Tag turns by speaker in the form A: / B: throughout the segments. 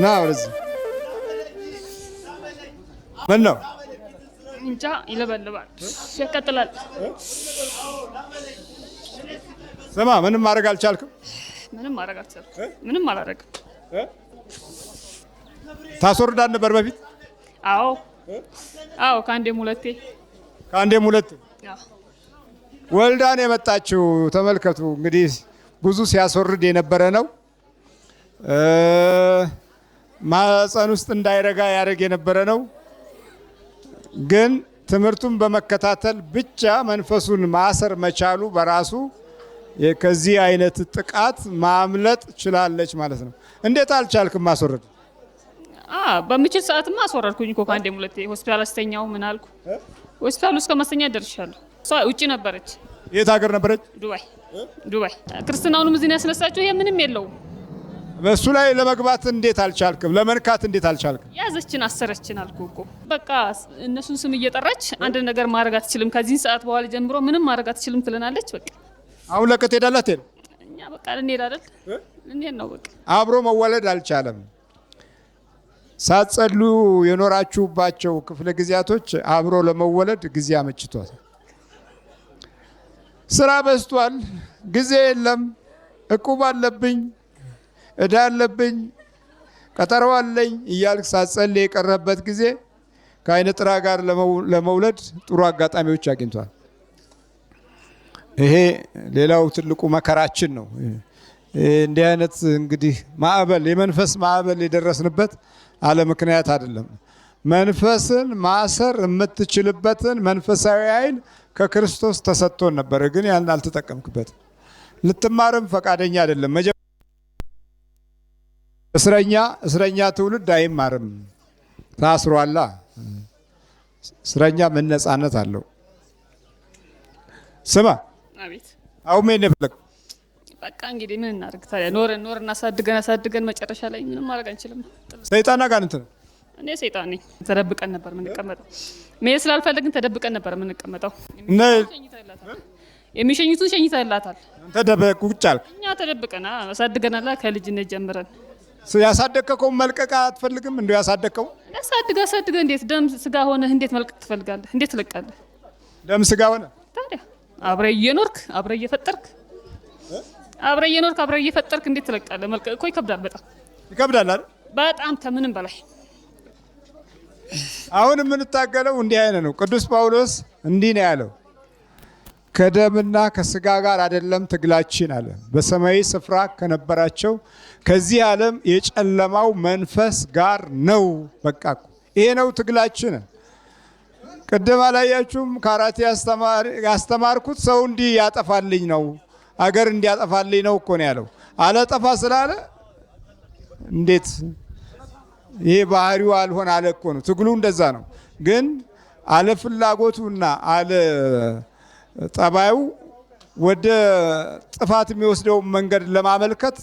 A: ና ወደዚህ ምን ነው
B: እንጃ ይለበልባል ያቀጥላል።
A: ስማ ምንም ማድረግ አልቻልክም?
B: ምንም ማድረግ አልቻልኩም። ምንም አላደረግም።
A: ታስወርዳን ነበር በፊት?
B: አዎ አዎ፣ ከአንዴም ሁለቴ
A: ወልዳን የመጣችው ተመልከቱ። እንግዲህ ብዙ ሲያስወርድ የነበረ ነው። ማህፀን ውስጥ እንዳይረጋ ያደርግ የነበረ ነው። ግን ትምህርቱን በመከታተል ብቻ መንፈሱን ማሰር መቻሉ በራሱ ከዚህ አይነት ጥቃት ማምለጥ ችላለች ማለት ነው። እንዴት አልቻልክም ማስወረድ?
B: በምችል ሰዓትማ አስወረድኩኝ እኮ ከአንዴም ሁለቴ። ሆስፒታል አስተኛው ምን አልኩ። ሆስፒታል ውስጥ ከማስተኛ ደርሻለሁ። እሷ ውጪ ነበረች።
A: የት ሀገር ነበረች?
B: ዱባይ። ክርስትናውንም እዚህ ነው ያስነሳችሁ። ይሄ ምንም የለውም።
A: በሱ ላይ ለመግባት እንዴት አልቻልክም? ለመንካት እንዴት አልቻልክም?
B: ያዘችን አሰረችን አልኩ እኮ። በቃ እነሱን ስም እየጠራች አንድ ነገር ማድረግ አትችልም፣ ከዚህ ሰዓት በኋላ ጀምሮ ምንም ማድረግ አትችልም ትለናለች። በቃ
A: አሁን ለቀት ሄዳላት ሄደ።
B: እኛ በቃ ልንሄድ አይደል? ልንሄድ ነው በቃ።
A: አብሮ መወለድ አልቻለም። ሳትጸሉ የኖራችሁባቸው ክፍለ ጊዜያቶች አብሮ ለመወለድ ጊዜ አመችቷል። ስራ በዝቷል፣ ጊዜ የለም፣ እቁብ አለብኝ፣ እዳ አለብኝ፣ ቀጠሮ አለኝ እያልክ ሳትጸልይ የቀረበት ጊዜ ከአይነ ጥራ ጋር ለመውለድ ጥሩ አጋጣሚዎች አግኝቷል። ይሄ ሌላው ትልቁ መከራችን ነው። እንዲህ አይነት እንግዲህ ማዕበል፣ የመንፈስ ማዕበል የደረስንበት አለ ምክንያት አይደለም። መንፈስን ማሰር የምትችልበትን መንፈሳዊ ኃይል ከክርስቶስ ተሰጥቶን ነበር፣ ግን ያን አልተጠቀምክበትም። ልትማርም ፈቃደኛ አይደለም። እስረኛ ትውልድ አይማርም፣ ታስሯላ። እስረኛ ምን ነፃነት አለው? ስማ
B: አቤት።
A: አሁን ምን ነፈለክ?
B: በቃ እንግዲህ ምን እናድርግ ታዲያ? ኖረን አሳድገን መጨረሻ ላይ ምንም ማድረግ አንችልም።
A: ሰይጣን አጋንንት ነው።
B: እኔ ሰይጣን ነኝ። ተደብቀን ነበር የምንቀመጠው። መሄድ ስላልፈለግን ተደብቀን ነበር የምንቀመጠው። የሚሸኙትን ሸኝተህላታል።
A: አንተ ደበቅ ቁጭ አልክ።
B: እኛ ተደብቀን አሳድገናል ከልጅነት ጀምረን።
A: ያሳደግከው መልቀቅ አትፈልግም? እንደው ያሳደግከው
B: አሳድገህ እንዴት ደም ስጋ ሆነህ እንዴት መልቀቅ ትፈልጋለህ? እንዴት ትለቃለህ?
A: ደም ስጋ ሆነ
B: ታዲያ አብረህ እየኖርክ አብረህ እየፈጠርክ እንዴት ትለቃለህ? መልቀቅ እኮ ይከብዳል። በጣም
A: ይከብዳል አይደል?
B: በጣም ከምንም በላይ።
A: አሁን የምንታገለው እንዲህ አይነት ነው። ቅዱስ ጳውሎስ እንዲህ ነው ያለው፣ ከደምና ከስጋ ጋር አይደለም ትግላችን አለ፣ በሰማያዊ ስፍራ ከነበራቸው ከዚህ ዓለም የጨለማው መንፈስ ጋር ነው። በቃ ይሄ ነው ትግላችን። ቅድም አላያችሁም? ካራቴ ያስተማርኩት ሰው እንዲህ ያጠፋልኝ ነው፣ አገር እንዲያጠፋልኝ ነው እኮ ነው ያለው። አለጠፋ ስላለ እንዴት ይሄ ባህሪው አልሆን አለ እኮ ነው። ትግሉ እንደዛ ነው። ግን አለ ፍላጎቱና አለ ጠባዩ ወደ ጥፋት የሚወስደው መንገድ ለማመልከት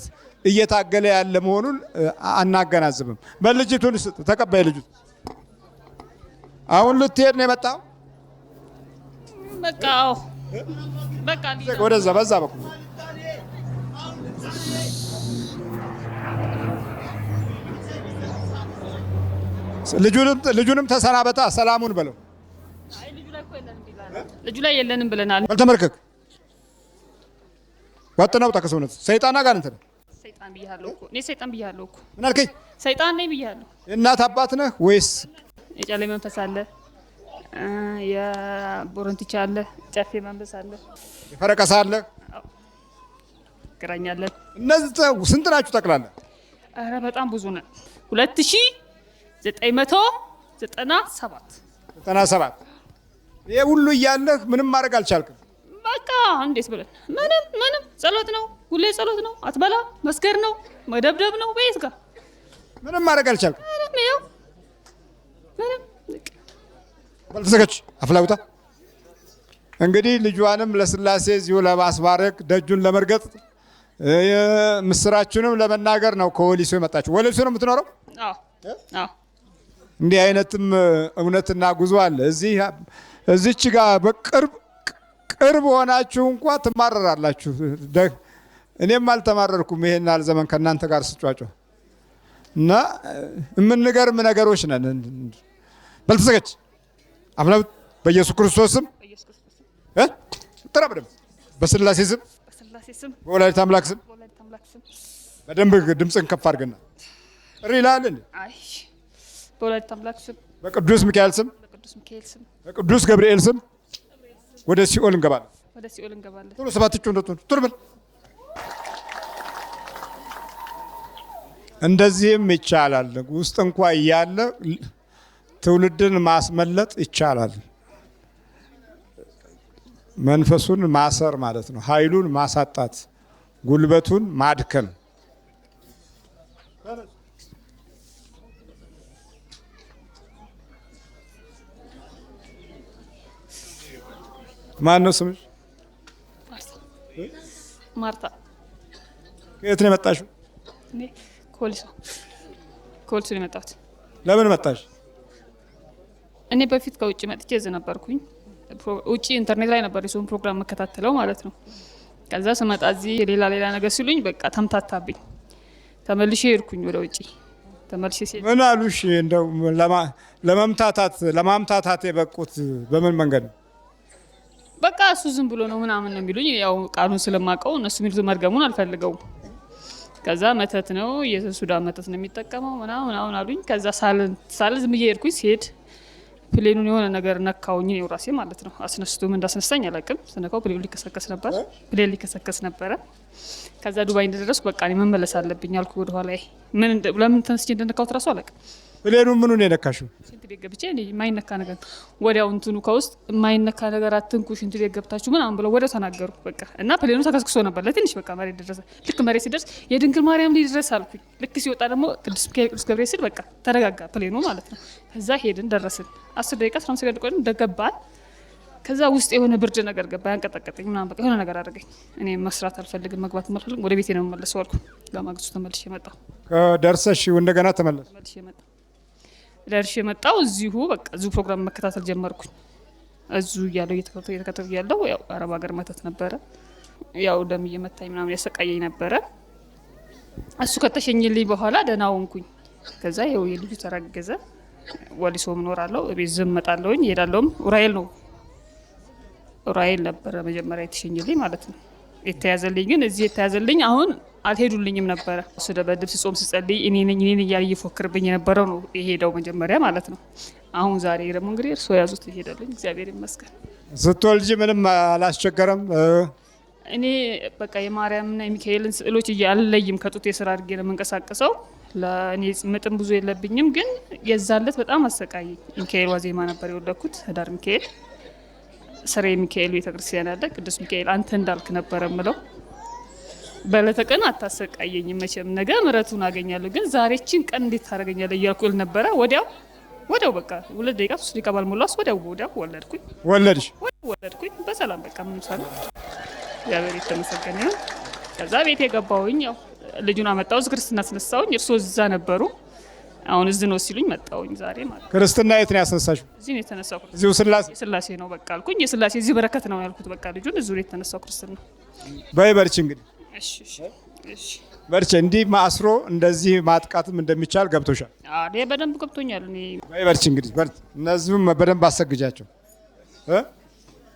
A: እየታገለ ያለ መሆኑን አናገናዝብም። በልጅቱን ተቀባይ ልጅቱ አሁን ልትሄድ ነው የመጣው። በቃ ወደዛ በዛ በኩል ልጁንም ተሰናበታ፣ ሰላሙን በለው።
B: ልጁ ላይ የለንም ብለናል።
A: አልተመርከክ ወጥነው ተከሰውነት ሰይጣን አጋንንት ነው።
B: ሰይጣን ብያለሁ እኮ እኔ ሰይጣን ብያለሁ እኮ።
A: ምን አልከኝ?
B: ሰይጣን ነኝ ብያለሁ።
A: የእናት አባት ነህ ወይስ?
B: የጨሌ መንፈስ አለ፣ የቦረንቲቻ አለ፣ ጨፌ መንፈስ አለ፣
A: የፈረቀሳ አለ፣
B: ግራኛለን።
A: እነዚህ ስንት ናችሁ ጠቅላላ?
B: ኧረ በጣም ብዙ ነን። 2997
A: ይሄ ሁሉ እያለህ ምንም ማድረግ አልቻልክም።
B: በቃ እንዴት ብለን ምንም ጸሎት ነው፣ ሁሌ ጸሎት ነው፣ አትበላ መስገድ ነው፣ መደብደብ ነው። በየት ጋር
A: ምንም ማድረግ አልቻልክም።
B: ምንም
A: ባልተዘጋጅ አፍላውታ እንግዲህ ልጇንም ለስላሴ እዚሁ ለማስባረክ ደጁን ለመርገጥ ምስራችሁንም ለመናገር ነው ከወሊሶ የመጣችሁ። ወሊሶ ነው የምትኖረው?
B: አዎ።
A: እንዲህ አይነትም እውነትና ጉዞ አለ። እዚች ጋር በቅርብ ሆናችሁ እንኳ ትማረራላችሁ። እኔም አልተማረርኩም ይሄን ያህል ዘመን ከእናንተ ጋር ስጫጫ። እና የምንገርም ነገሮች ነን። በልተዘገች አብላ በኢየሱስ ክርስቶስም ተራበደም በስላሴ ስም በወላዲተ አምላክ ስም በደንብ ድምፅን ከፍ አድርገና እሪ ይላል።
B: አይ በወላዲተ አምላክ ስም
A: በቅዱስ ሚካኤል ስም በቅዱስ ገብርኤል ስም ወደ ሲኦል እንገባለን። ቶሎ ሰባት እጩ እንደቱ ቶሎ በል። እንደዚህም ይቻላል። ውስጥ እንኳን እያለ ትውልድን ማስመለጥ ይቻላል። መንፈሱን ማሰር ማለት ነው። ኃይሉን ማሳጣት፣ ጉልበቱን ማድከም። ማን ነው ስምሽ?
B: ማርታ።
A: ከየት ነው የመጣሽው?
B: ኮልሶ ነው የመጣሁት።
A: ለምን መጣሽ?
B: እኔ በፊት ከውጭ መጥቼ እዚህ ነበርኩኝ። ውጭ ኢንተርኔት ላይ ነበር የሰውን ፕሮግራም መከታተለው ማለት ነው። ከዛ ስመጣ እዚህ ሌላ ነገር ሲሉኝ በቃ ተምታታብኝ። ተመልሼ ሄድኩኝ ወደ ውጭ። ተመልሼ ሲሄድ
A: ምን አሉሽ? እንደው ለማምታታት የበቁት በምን መንገድ ነው?
B: በቃ እሱ ዝም ብሎ ነው ምናምን ነው የሚሉኝ። ያው ቃሉን ስለማውቀው እነሱ የሚሉት መርገሙን አልፈልገውም። ከዛ መተት ነው የሱዳን መተት ነው የሚጠቀመው ምናምን አሉኝ። ከዛ ሳል ዝም ብዬ ሄድኩኝ። ሲሄድ ፕሌኑን የሆነ ነገር ነካውኝ ነው ራሴ ማለት ነው። አስነስቶ ምን እንዳስነሳኝ አላውቅም። ስነካው ፕሌኑ ሊከሰከስ ነበረ። ከዛ ዱባይ እንደደረስኩ በቃ እኔ መመለስ አለብኝ አልኩ ወደ ኋላ። ለምን ተነስቼ እንደነካሁት እራሱ አላውቅም።
A: ፕሌኑ ምኑን የነካሽው?
B: ሽንት ቤት ገብቼ የማይነካ ነገር ወዲያው እንትኑ ከውስጥ የማይነካ ነገር አትንኩ ሽንት ቤት ገብታችሁ ምናምን ብለው ወዲያው ተናገሩ። በቃ እና ፕሌኑ ተከስክሶ ነበር ለትንሽ በቃ መሬት ደረሰ። ልክ መሬት ሲደርስ የድንግል ማርያም ልጅ ድረስ አልኩኝ። ልክ ሲወጣ ደግሞ ቅዱስ ሚካኤል ቅዱስ ገብርኤል ሲል በቃ ተረጋጋ ፕሌኑ ማለት ነው። ከዛ ሄድን ደረስን። 10 ደቂቃ 15 ደቂቃ ቆይን እንደገባን። ከዛ ውስጥ የሆነ ብርድ ነገር ገባ ያንቀጠቀጠኝ ምናምን በቃ የሆነ ነገር አደረገኝ። እኔ መስራት አልፈልግም መግባት አልፈልግም ወደ ቤቴ ነው የምመለሰው አልኩ። በማግስቱ ተመልሼ መጣሁ።
A: ከደርሰሽ እንደገና ተመለስሽ?
B: ደርሼ መጣሁ። እዚሁ በቃ እዚሁ ፕሮግራም መከታተል ጀመርኩኝ። እዚሁ እያለሁ እየተከታተልኩ እያለሁ ያው አረብ ሀገር መተት ነበረ። ያው ደም እየመታኝ ምናምን ያሰቃየኝ ነበረ። እሱ ከተሸኘልኝ በኋላ ደህና ሆንኩኝ። ከዛ ያው የልጁ ተረገዘ። ወሊሶ እኖራለሁ። ቤት ዝም እመጣለሁኝ እሄዳለሁም። ኡራኤል ነበረ መጀመሪያ የተሸኘልኝ ማለት ነው። የተያዘልኝ ግን እዚህ የተያዘልኝ አሁን አልሄዱልኝም ነበረ። እሱ ደበድብ ሲጾም ሲጸልይ እኔ ነኝ እያለ እየፎክርብኝ የነበረው ነው የሄደው መጀመሪያ ማለት ነው። አሁን ዛሬ ደግሞ እንግዲህ እርሶ ያዙት ይሄዳልኝ። እግዚአብሔር ይመስገን።
A: ስትወልጂ ምንም አላስቸገረም?
B: እኔ በቃ የማርያምና የሚካኤልን ስዕሎች አልለይም። ከጡት የስራ አድርጌ ነው የምንቀሳቀሰው። ለእኔ ምጥም ብዙ የለብኝም፣ ግን የዛለት በጣም አሰቃየኝ። ሚካኤል ዋዜማ ነበር የወለድኩት፣ ህዳር ሚካኤል ስሬ ሚካኤል ቤተክርስቲያን ያለ ቅዱስ ሚካኤል አንተ እንዳልክ ነበረ ምለው። በለተ ቀን አታሰቃየኝም መቼም ነገ ምሕረቱን አገኛለሁ፣ ግን ዛሬችን ቀን እንዴት ታደርገኛለህ እያልኩ እል ነበረ። ወዲያው በቃ 2 ደቂቃ 3 ደቂቃ ባልሞላስ ወዲያው ወለድኩኝ በሰላም በቃ ምንም ሳይሆን እግዚአብሔር የተመሰገነ ነው። ከዛ ቤት የገባሁኝ ያው ልጁን አመጣሁ፣ ክርስትና አስነሳሁኝ። እርሶ እዛ ነበሩ። አሁን እዚህ ነው ሲሉኝ መጣሁኝ ዛሬ ማለት።
A: ክርስትና የት ነው ያስነሳሽው?
B: እዚህ ነው የተነሳው።
A: እዚሁ
B: ስላሴ ነው በቃ አልኩኝ። የስላሴ እዚህ በረከት ነው ያልኩት። በቃ ልጁን እዚሁ ነው የተነሳው ክርስትና።
A: በይበርች እንግዲህ
B: እሺ
A: በርች። እንዲህ ማስሮ እንደዚህ ማጥቃትም እንደሚቻል ገብቶሻል?
B: አዎ በደንብ ገብቶኛል። እኔ
A: በይበርች እንግዲህ በርች። እነዚህም በደንብ አሰግጃቸው።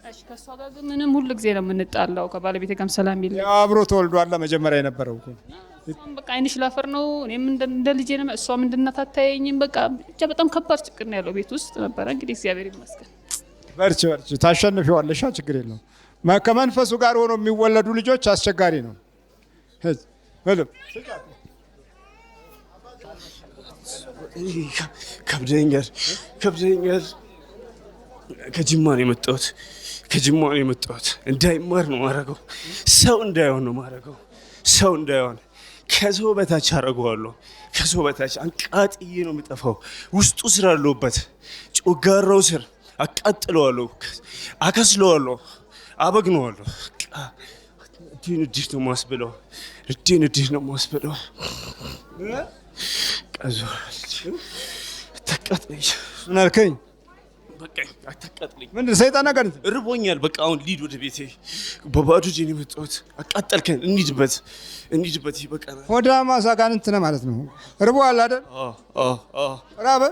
B: እሺ ከሷ ጋር ግን ምንም ሁሉ ጊዜ ነው የምንጣላው። ከባለቤቴ ጋርም ሰላም ይል
A: አብሮ ተወልዷል። መጀመሪያ የነበረው እኮ
B: በቃ አይንሽ ላፈር ነው። እኔም እንደ ልጄ ነው፣ እሷም እንድናት አታየኝም። በቃ ብቻ በጣም ከባድ ችግር ነው ያለው ቤት ውስጥ ነበረ። እንግዲህ እግዚአብሔር ይመስገን።
A: በርች ታሸንፊዋለሽ፣ ችግር የለውም። ከመንፈሱ ጋር ሆኖ የሚወለዱ ልጆች አስቸጋሪ ነው።
C: ከብደኛል። ከጅማ ነው የመጣሁት። እንዳይማር ነው ማረገው። ሰው እንዳይሆን ነው ማረገው። ሰው እንዳይሆን ከሰው በታች አረገዋለሁ። ከሰው በታች አንቃጥዬ ነው የሚጠፋው። ውስጡ ስር አለሁበት። ጮጋራው ስር አቃጥለዋለሁ፣ አከስለዋለሁ፣ አበግነዋለሁ። እንዲህ ነው ማስብለው። እንዲህ ነው ማስብለው። ቀዞ ተቃጥለኝ።
A: ምን አልከኝ?
C: በቃኝ፣ አታቃጥለኝ።
A: ምንድን ሰይጣን ነገር
C: እርቦኛል። በቃ አሁን ሊድ ወደ ቤቴ በባዶ እጄን የመጣሁት። አቃጠልከን። እንሂድበት። ይበቃናል።
A: ሆዳማ አጋንንት ነህ ማለት ነው። እርቦሃል አይደል? ራበህ?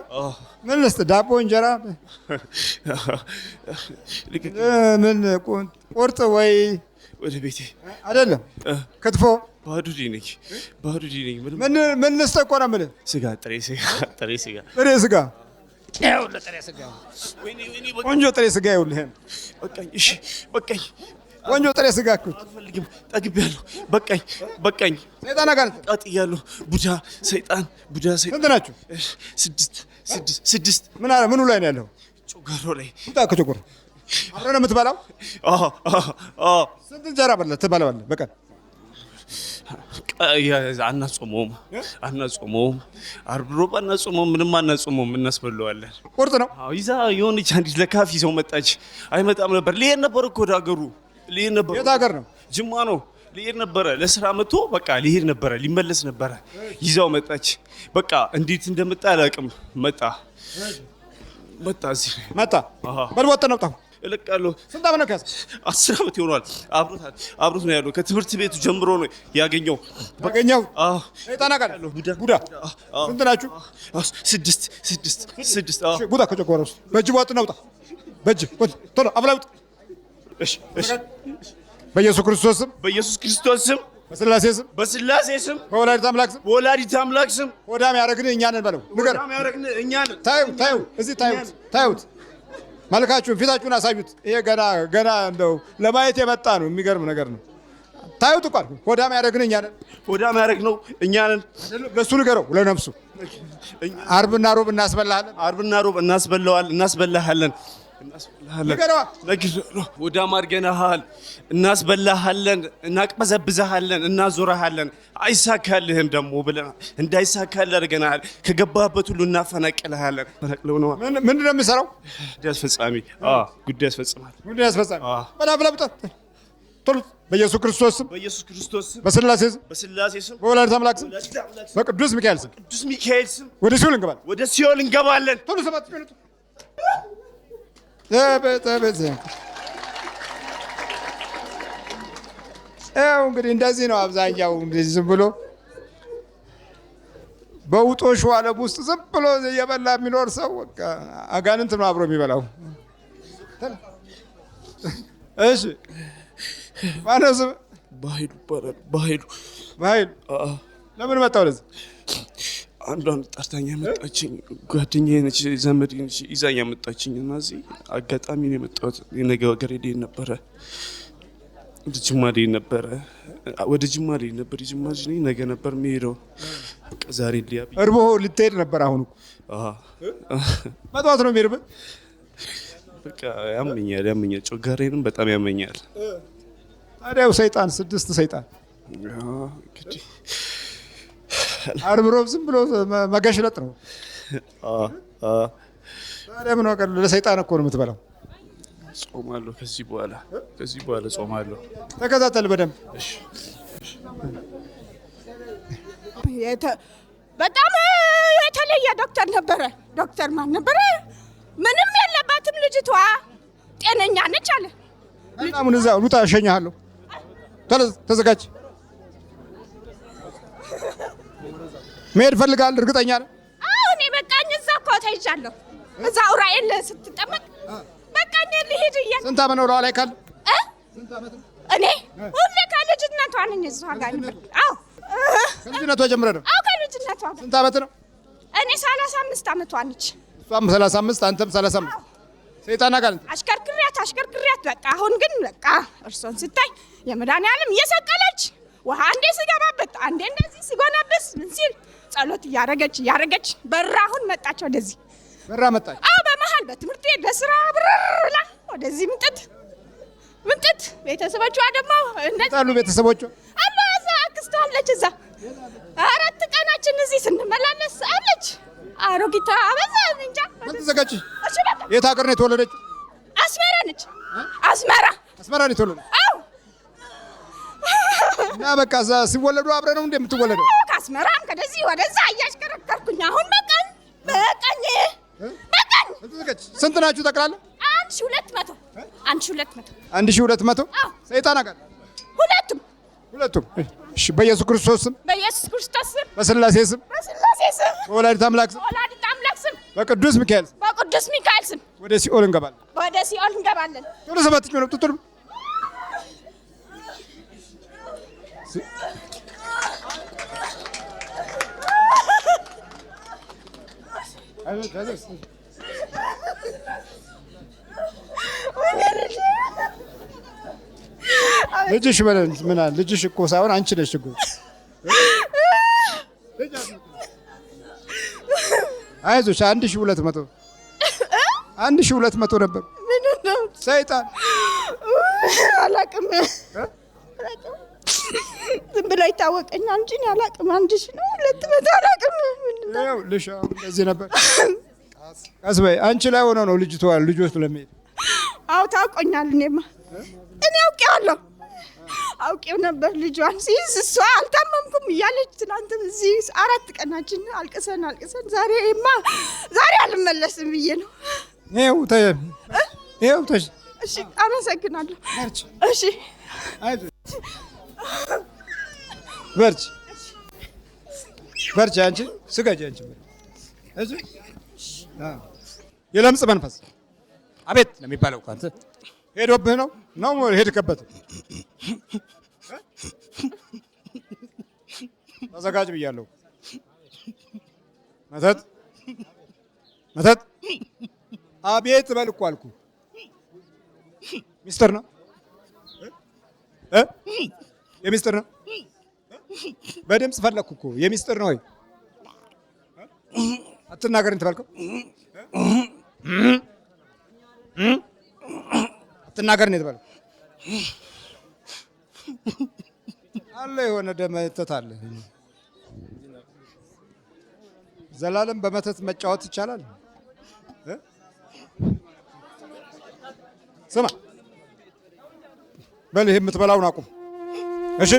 A: ምን ልስጥ? ዳቦ፣ እንጀራ፣ ምን ቁርጥ ወይ
C: ወደ ቤቴ
A: አይደለም ክትፎ።
C: ባዶ እጄ ነኝ።
A: ምን ልስጥ እኮ ነው የምልህ።
C: ስጋ፣ ጥሬ
A: ስጋ ቆንጆ ጥሬ ስጋ ይኸውልህ።
C: በቃኝ።
A: ቆንጆ ጥሬ ስጋ እኮ
C: አልፈልግም። ጠግቤያለሁ። በቃኝ።
A: ሰይጣን አጋንንት
C: ቃጥያለሁ። ቡዳ ሰይጣን።
A: ስንት ናችሁ?
C: ስድስት።
A: ምኑ ላይ ነው ያለው?
C: ጮጋሮ ላይ።
A: ውጣ ከጮጋሮ። አብረን ነው የምትበላው? ስንት እንጀራ ትበላዋለህ በቀን?
C: አናጾመውም። ዓርብ ሮብ አናጾመውም። ምንም አናጾመውም። እናስበለዋለን።
A: ቁርጥ ነው።
C: ይዛ የሆነች አንዲት ለካፌ ሰው መጣች። አይመጣም ነበር። ልሄድ ነበር እኮ ወደ ሀገሩ።
A: የት ሀገር ነው?
C: ጅማ ነው። ልሄድ ነበረ ለስራ መጥቶ በቃ ልሄድ ነበረ፣ ሊመለስ ነበረ። ይዛው መጣች። በቃ እንዴት እንደመጣ አላውቅም። መጣ እዚህ
A: መጣ። በል ወጥ ነው ጣው
C: እለቃለሁ።
A: ስንት ዓመት ነው ከያዝክ?
C: 10 ዓመት ይሆናል። አብሮት ነው ያለው። ከትምህርት ቤቱ ጀምሮ ነው ያገኘው።
A: ሰይጣን አውቃለሁ። ቡዳ ስንት ናችሁ?
C: ስድስት።
A: ቡዳ ከጨጓራ ውስጥ በእጅ ወጥ ነው። በእጅ ቶሎ አብላውጥ። በኢየሱስ ክርስቶስ ስም በስላሴ ስም በወላዲተ አምላክ ስም ሆዳም ያደረግን እኛ ነን በለው። ንገር። ታዩ እዚህ ታዩት። መልካችሁን ፊታችሁን አሳዩት። ይሄ ገና እንደው ለማየት የመጣ ነው። የሚገርም ነገር ነው። ታዩት እኮ ሆዳም ያደረግን እኛ ነን። ለሱ ንገረው፣ ለነፍሱ ዓርብና ሮብ እናስበላሃለን። ሆዳም አድርገንሃል፣ እናስበላሃለን፣ እናቅበዘብዘሃለን፣ እናዞረሃለን። አይሳካልህም ደግሞ ብለን እንዳይሳካልህ አድርገንሃል። ከገባህበት ሁሉ እናፈናቅልሃለን። ምንድን ነው የምሰራው? ጉዳይ ያስፈጽማል። ቶሎ በኢየሱስ ክርስቶስ ስም በስላሴ ስም በወላዲተ አምላክ ስም በቅዱስ ሚካኤል ስም ወደ ሲኦል እንገባለን። ቶሎ ሰባት ሚኒት እንግዲህ እንደዚህ ነው አብዛኛው። ዝም ብሎ በውጦሹ ዓለም ውስጥ ዝም ብሎ እየበላ የሚኖር ሰው አጋንንት ነው አብሮ የሚበላው። እሺ ማነው ስም?
C: በኃይሉ ይባላል። በኃይሉ
A: ለምን መጣ ወደዚህ?
C: አንዷን ጠርታኝ ያመጣችኝ ጓደኛዬ ነች፣ ዘመድ ነች፣ ይዛኝ ያመጣችኝ እና እዚህ አጋጣሚ ነው የመጣሁት። የነገ ሀገር ልሄድ ነበረ፣ ወደ ጅማ ልሄድ ነበረ። የጅማ ልጅ ነኝ። ነገ ነበር የምሄደው። ዛሬ
A: እርቦ ልትሄድ ነበር። አሁን መጥዋት ነው የሚሄድበት።
C: በቃ ያመኛል። ጮጋሬንም በጣም ያመኛል።
A: ታዲያው ሰይጣን 6 ሰይጣን
C: እንግዲህ
A: ዓርብ ሮብ ዝም ብሎ መገሽለጥ ነው። ታዲያ ምን ወቀል ለሰይጣን እኮ ነው የምትበላው።
C: ጾማለሁ። ከዚህ በኋላ ጾማለሁ።
A: ተከታተል በደንብ።
D: በጣም የተለየ ዶክተር ነበረ። ዶክተር ማን ነበረ? ምንም የለባትም ልጅቷ፣ ጤነኛ ነች አለ።
A: አሁን እዛ ሉጣ እሸኝሃለሁ። ተዘጋጅ። መሄድ እፈልጋለሁ። እርግጠኛ ነህ?
D: አዎ እኔ በቃኝ። እዛ እኮ ተይዣለሁ። እዛ ኡራኤል ስትጠመቅ በቃኝ ልሂድ እያለ።
A: ስንት ዓመት ነው ላይ ካለ?
D: እኔ ሁሌ ከልጅነቷ ነኝ እዛ ጋር ነበር። አዎ
A: ከልጅነቷ ጀምረህ ነው?
D: አዎ ከልጅነቷ።
A: ስንት ዓመት ነው?
D: እኔ 35 ዓመቷ ነች።
A: እሷም 35 አንተም 35። ሰይጣን አጋንንት
D: አሽከርክሪያት በቃ አሁን ግን በቃ እርሶን ስታይ የመድኃኒዓለም እየሰቀለች ውሃ አንዴ ሲገባበት አንዴ እንደዚህ ሲጎናበስ ምን ሲል ጸሎት እያረገች በራ አሁን መጣች። ወደዚህ
A: በራ መጣች።
D: አዎ በመሃል በትምህርት ቤት በስራ ብርርላ ወደዚህ ምጥት ቤተሰቦቿ ደግሞ
A: እንደታሉ ቤተሰቦቿ
D: አሉ። እዛ አክስቷ አለች። እዛ 4 ቀናችን እዚህ ስንመላለስ አለች። አሮጊቷ አበዛ እንጃ።
A: ተዘጋጅ። የት ሀገር ነው የተወለደችው?
D: አስመራ ነች። አስመራ ነው የተወለደችው። አዎ
A: እና በቃ እዛ ሲወለዱ አብረህ ነው እንደምትወለደው?
D: ከአስመራም ከደዚህ ወደዛ እያሽከረከርኩኝ አሁን በቃኝ።
A: ስገጅ። ስንት ናችሁ ጠቅላላ?
D: 1200 1200
A: 1200 ሰይጣን አጋር ሁለቱም። እሺ በኢየሱስ ክርስቶስ ስም በስላሴ ስም በወላዲተ አምላክ ስም በቅዱስ ሚካኤል ስም ወደ ሲኦል እንገባለን። ቶሎ ሰባትኝ ነው ቶሎ ልጅሽ ምን አለ? ልጅሽ እኮ ሳይሆን አንቺ ነሽ እኮ። አይዞሽ 1200 ነበር። ሰይጣን
D: አላቅም ዝም ብሎ ይታወቀኛል እንጂ እኔ አላቅም። 1200 አላቅም።
A: ያው ልሻው እንደዚህ ነበር። ቀስ በይ አንቺ ላይ ሆኖ ነው ልጅቷ ልጆች ለሚሄድ
D: አው ታውቆኛል። እኔ አውቄው ነበር ልጇን ሲይዝ እሷ አልታመምኩም እያለች ትናንትም እዚህ 4 ቀናችን አልቅሰን ዛሬ አልመለስም ብዬ ነው። ይኸው እሺ አመሰግናለሁ። እሺ በርቺ አንቺ ስገጂ አንቺ እሺ
A: የለምጽ መንፈስ አቤት ነው የሚባለው። አንተ ሄዶብህ ነው ሄድከበት። ተዘጋጅ ብያለሁ። መተት አቤት በል እኮ አልኩህ። ሚስጥር ነው የሚስጥር ነው። በድምፅ ፈለግኩ እኮ የሚስጥር ነው ወይ አትናገርን ተባልከው። አትናገር ነው የተባለው። አለ የሆነ ደመተት አለ። ዘላለም በመተት መጫወት ይቻላል? ስማ በል ይሄ የምትበላውን አቁም እሺ።